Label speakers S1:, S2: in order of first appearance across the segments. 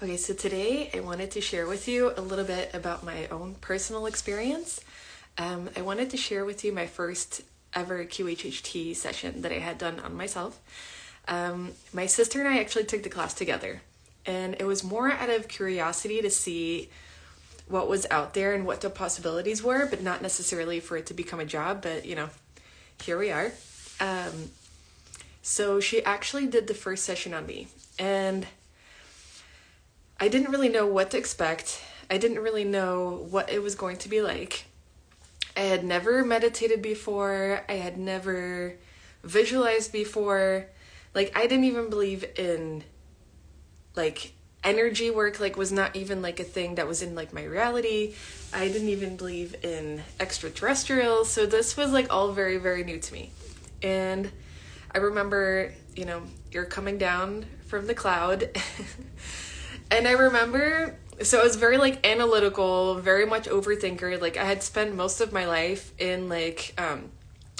S1: Okay, so today I wanted to share with you a little bit about my own personal experience. I wanted to share with you my first ever QHHT session that I had done on myself. My sister and I actually took the class together, and it was more out of curiosity to see what was out there and what the possibilities were, but not necessarily for it to become a job, but here we are. So she actually did the first session on me, and I didn't really know what to expect. I didn't really know what it was going to be like. I had never meditated before. I had never visualized before. I didn't even believe in, energy work, was not even, a thing that was in, my reality. I didn't even believe in extraterrestrials. So this was, all very, very new to me. And I remember, you're coming down from the cloud. And I remember, so I was very analytical, very much overthinker. I had spent most of my life in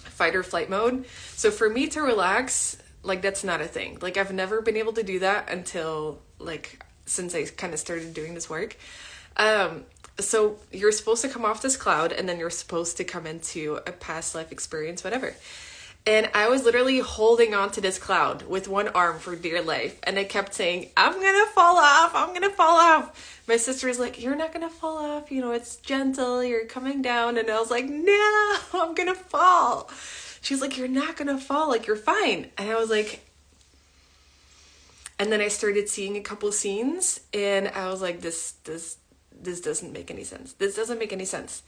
S1: fight or flight mode. So for me to relax, that's not a thing. I've never been able to do that until since I kind of started doing this work. So you're supposed to come off this cloud and then you're supposed to come into a past life experience, whatever. And I was literally holding on to this cloud with one arm for dear life. And I kept saying, I'm going to fall off. I'm going to fall off. My sister was like, you're not going to fall off. It's gentle. You're coming down. And I was like, no, I'm going to fall. She's like, you're not going to fall. You're fine. And I was like, and then I started seeing a couple scenes. And I was like, this doesn't make any sense. This doesn't make any sense.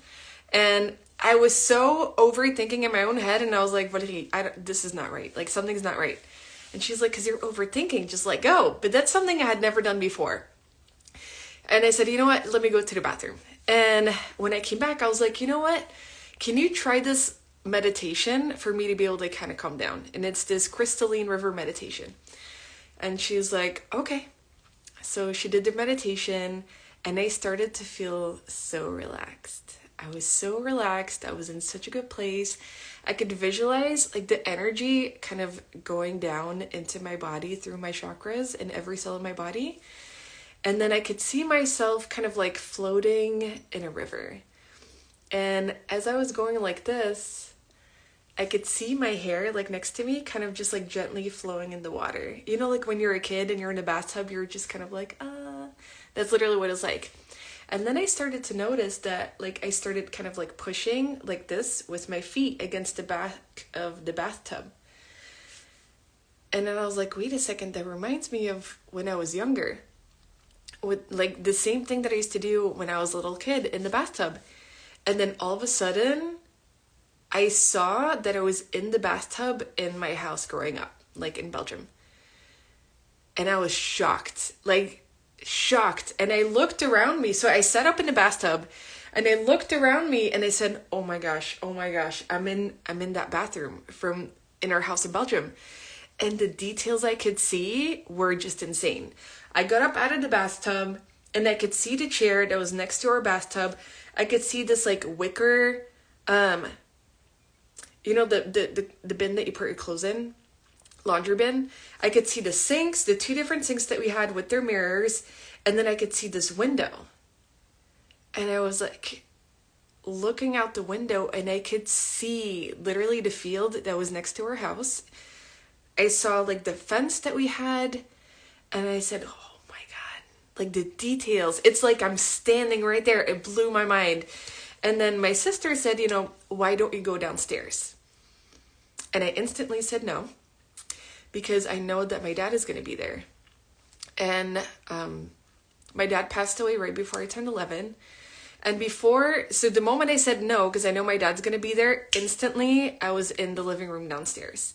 S1: And I was so overthinking in my own head, and I was like, this is not right. Something's not right. And she's like, because you're overthinking, just let go. But that's something I had never done before. And I said, you know what? Let me go to the bathroom. And when I came back, I was like, you know what? Can you try this meditation for me to be able to kind of calm down? And it's this crystalline river meditation. And she's like, okay. So she did the meditation, and I started to feel so relaxed. I was so relaxed. I was in such a good place. I could visualize the energy kind of going down into my body through my chakras and every cell in my body. And then I could see myself kind of floating in a river. And as I was going like this, I could see my hair next to me kind of just gently flowing in the water. When you're a kid and you're in a bathtub, you're just kind of that's literally what it's like. And then I started to notice that I started kind of pushing this with my feet against the back of the bathtub. And then I was like, wait a second, that reminds me of when I was younger. With the same thing that I used to do when I was a little kid in the bathtub. And then all of a sudden, I saw that I was in the bathtub in my house growing up, in Belgium. And I was shocked. Shocked. And I looked around me. So I sat up in the bathtub and I looked around me and I said, oh my gosh, I'm in that bathroom from in our house in Belgium. And the details I could see were just insane. I got up out of the bathtub and I could see the chair that was next to our bathtub. I could see this wicker, the bin that you put your clothes in, laundry bin. I could see the sinks, the two different sinks that we had with their mirrors, and then I could see this window. And I was looking out the window and I could see literally the field that was next to our house. I saw the fence that we had, and I said, oh my God, the details. It's I'm standing right there. It blew my mind. And then my sister said, why don't you go downstairs? And I instantly said no, because I know that my dad is going to be there. And my dad passed away right before I turned 11. And so the moment I said no, because I know my dad's going to be there, instantly I was in the living room downstairs.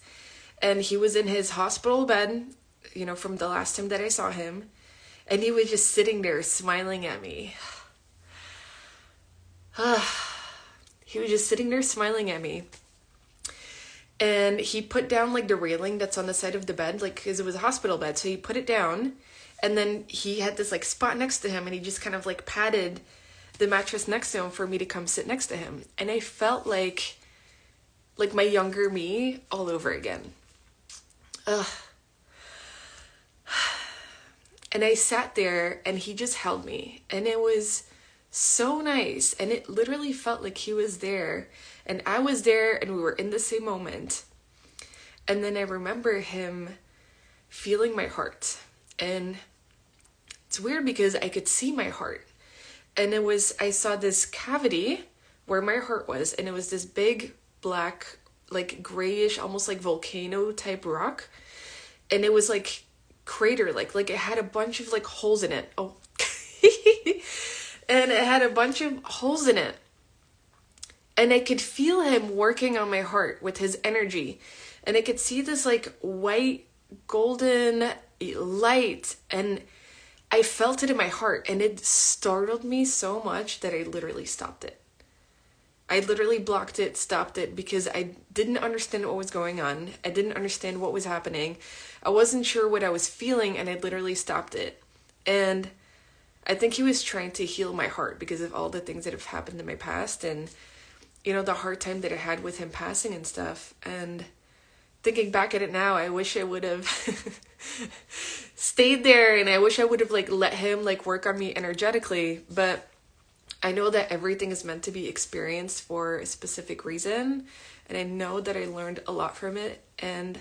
S1: And he was in his hospital bed, from the last time that I saw him. And he was just sitting there smiling at me. He was just sitting there smiling at me. And he put down the railing that's on the side of the bed, because it was a hospital bed. So he put it down, and then he had this spot next to him, and he just kind of patted the mattress next to him for me to come sit next to him. And I felt like my younger me all over again. And I sat there and he just held me, and it was so nice, and it literally felt like he was there and I was there and we were in the same moment. And then I remember him feeling my heart, and it's weird because I could see my heart, and I saw this cavity where my heart was, and it was this big black, like grayish, almost like volcano type rock, and it was like crater, like it had a bunch of like holes in it. Oh. And it had a bunch of holes in it. And I could feel him working on my heart with his energy. And I could see this like white, golden light. And I felt it in my heart. And it startled me so much that I literally stopped it. I literally blocked it, stopped it, because I didn't understand what was going on. I didn't understand what was happening. I wasn't sure what I was feeling, and I literally stopped it. And I think he was trying to heal my heart because of all the things that have happened in my past, and, you know, the hard time that I had with him passing and stuff. And thinking back at it now, I wish I would have stayed there, and I wish I would have like let him like work on me energetically. But I know that everything is meant to be experienced for a specific reason, and I know that I learned a lot from it, and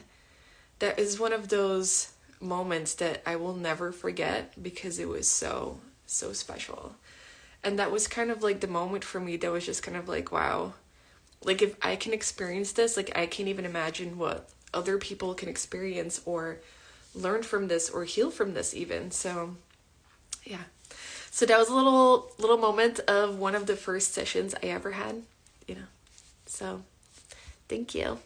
S1: that is one of those moments that I will never forget because it was so special. And that was kind of like the moment for me that was just kind of like, wow, like if I can experience this, like I can't even imagine what other people can experience or learn from this or heal from this even. So yeah, so that was a little moment of one of the first sessions I ever had, you know. So thank you.